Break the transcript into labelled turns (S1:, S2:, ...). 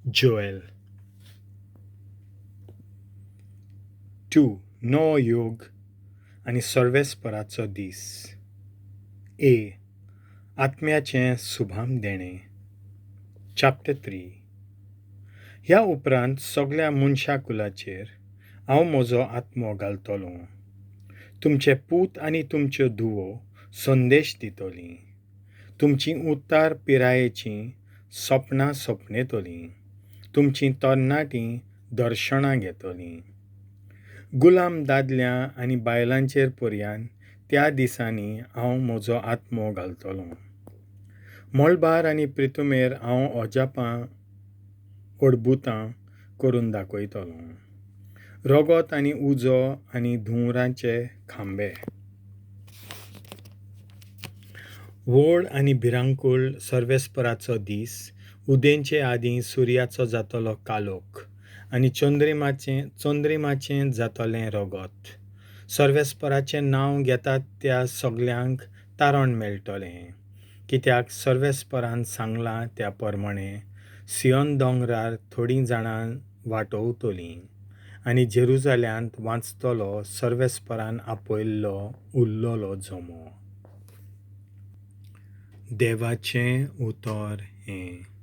S1: Joel 2. नवो योग आनी सर्वेस्पराचो दीस. आत्म्याचें शुभाम देणें. चॅप्टर 3. ह्या उपरांत सगळ्या mon'xakullacher हांव म्हजो आत्मो घालतलो. तुमचे पूत आनी तुमच्यो धुवो sondêx दितली. तुमची उतर piraiechim सपनां सपनetolim. तुमची tornnattim दर्शनां घेतलीं. गुलाम दादल्यां आनी बायलांचेर पर्यान त्या दिसांनी हांव म्हजो आत्मो घालतलो. मळबार आनी प्रितुमेर हांव ojapam-odbhutam करून दाखयतलो. रगत आनी उजो आनी धुंवरांचे खांबे. व्हड आनी भिरांकूळ सर्वेस्पराचो दीस. उदेंचे आदीं सुर्याचो जातलो कालोख आनी चंद्रिमाचें जातलें रगत. सर्वेस्पराचें नांव घेतात त्या सगळ्यांक तारण मेळटलें. कित्याक सर्वेस्परान सांगलां त्या प्रमाणें सियोन दोंगरार थोडीं जाणां वाटोवतलीं आनी जेरुसालेमांत वाचतलो सर्वेस्परान आपोil'lo उरलोलो जमो. देवाचें उतर हें.